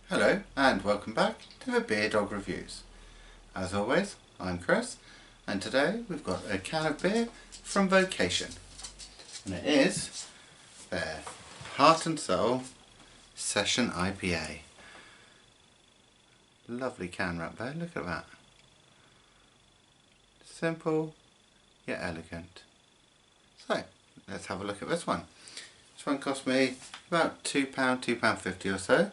Hello and welcome back to the Beer Dog Reviews. As always, I'm Chris and today we've got a can of beer from Vocation and it is their Heart and Soul Session IPA. Lovely can wrap there, look at that. Simple yet elegant. So let's have a look at this one. This one cost me about £2, £2.50 or so.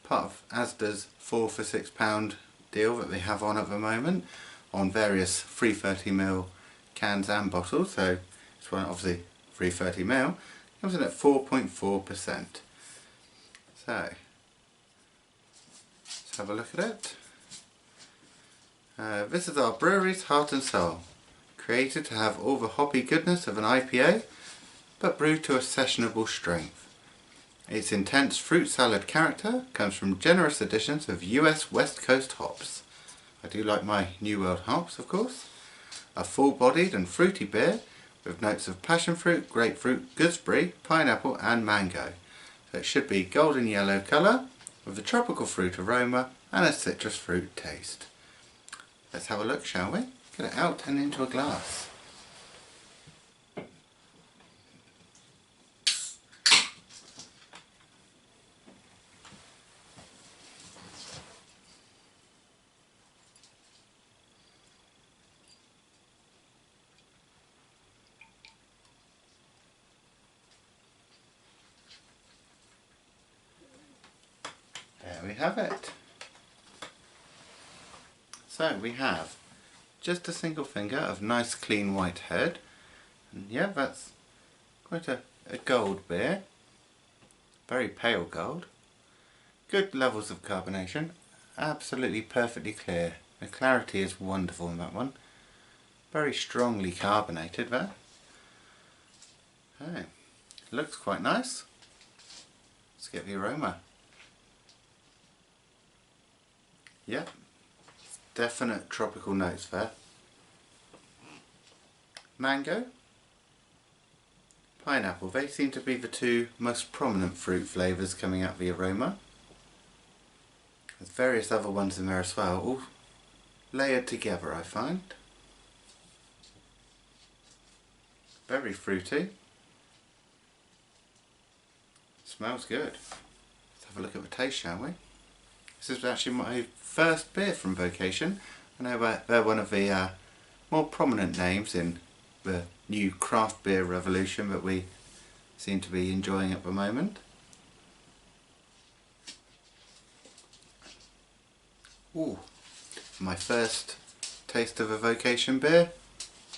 Part of Asda's 4 for £6 deal that they have on at the moment on various 330ml cans and bottles. So this one obviously 330ml comes in at 4.4%. So let's have a look at it. This is our brewery's Heart and Soul, created to have all the hoppy goodness of an IPA but brewed to a sessionable strength. Its intense fruit salad character comes from generous additions of US West Coast hops. I do like my New World hops, of course. A full-bodied and fruity beer with notes of passion fruit, grapefruit, gooseberry, pineapple and mango. So it should be golden yellow colour with a tropical fruit aroma and a citrus fruit taste. Let's have a look, shall we? Get it out and into a glass. There we have it. So we have just a single finger of nice clean white head, and yeah, that's quite a gold beer, very pale gold, good levels of carbonation, absolutely perfectly clear, the clarity is wonderful in that one, very strongly carbonated there. Okay. Looks quite nice. Let's get the aroma. Yep, definite tropical notes there. Mango, pineapple, they seem to be the two most prominent fruit flavours coming out of the aroma. There's various other ones in there as well, all layered together I find. Very fruity. Smells good. Let's have a look at the taste, shall we? This is actually my first beer from Vocation. I know they're one of the more prominent names in the new craft beer revolution that we seem to be enjoying at the moment. Ooh, my first taste of a Vocation beer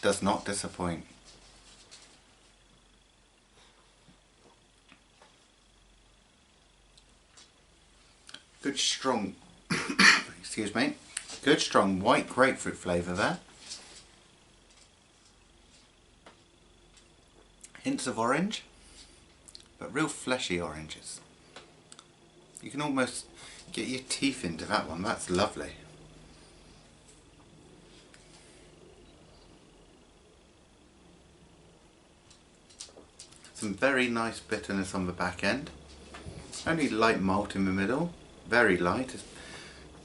does not disappoint. Good strong, excuse me, good strong white grapefruit flavour there. Hints of orange, but real fleshy oranges. You can almost get your teeth into that one, that's lovely. Some very nice bitterness on the back end. Only light malt in the middle. Very light, it's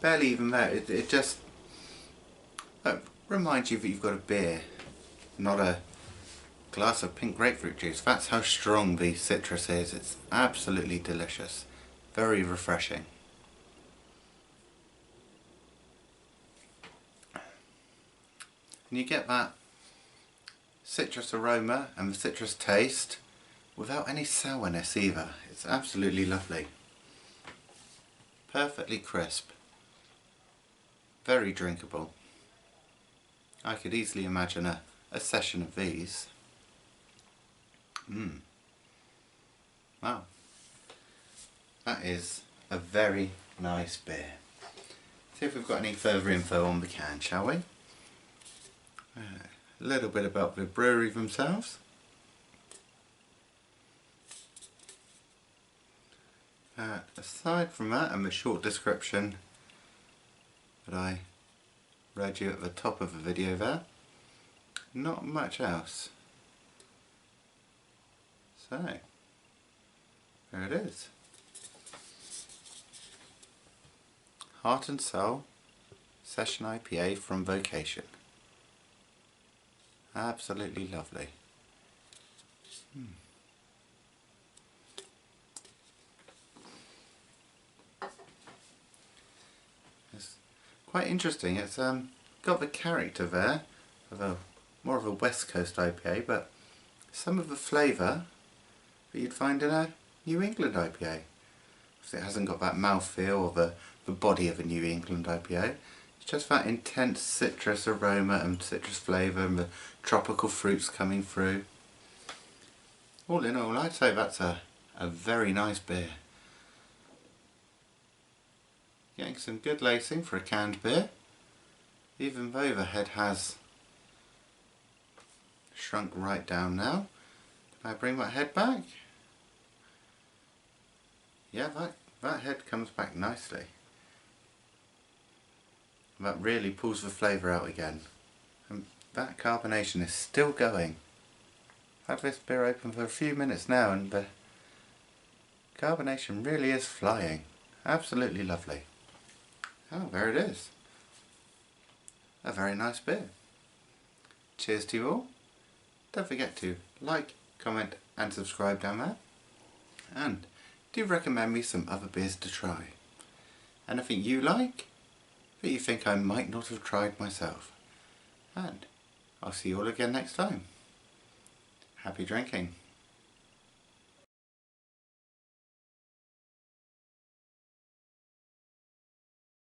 barely even there. It just reminds you that you've got a beer, not a glass of pink grapefruit juice. That's how strong the citrus is. It's absolutely delicious, very refreshing. And you get that citrus aroma and the citrus taste without any sourness either. It's absolutely lovely. Perfectly crisp, very drinkable. I could easily imagine a session of these. Wow, that is a very nice beer. See if we've got any further info on the can, shall we? A little bit about the brewery themselves. Aside from that and the short description that I read you at the top of the video there, not much else. So, there it is. Heart and Soul Session IPA from Vocation. Absolutely lovely. It's quite interesting. It's got the character there of a more of a West Coast IPA, but some of the flavour that you'd find in a New England IPA. It hasn't got that mouthfeel or the body of a New England IPA. It's just that intense citrus aroma and citrus flavour and the tropical fruits coming through. All in all, I'd say that's a very nice beer. Getting some good lacing for a canned beer, even though the head has shrunk right down now. Can I bring that head back? Yeah, that head comes back nicely. That really pulls the flavour out again. And that carbonation is still going. I've had this beer open for a few minutes now and the carbonation really is flying. Absolutely lovely. Oh, there it is. A very nice beer. Cheers to you all. Don't forget to like, comment and subscribe down there. And do recommend me some other beers to try. Anything you like that you think I might not have tried myself. And I'll see you all again next time. Happy drinking.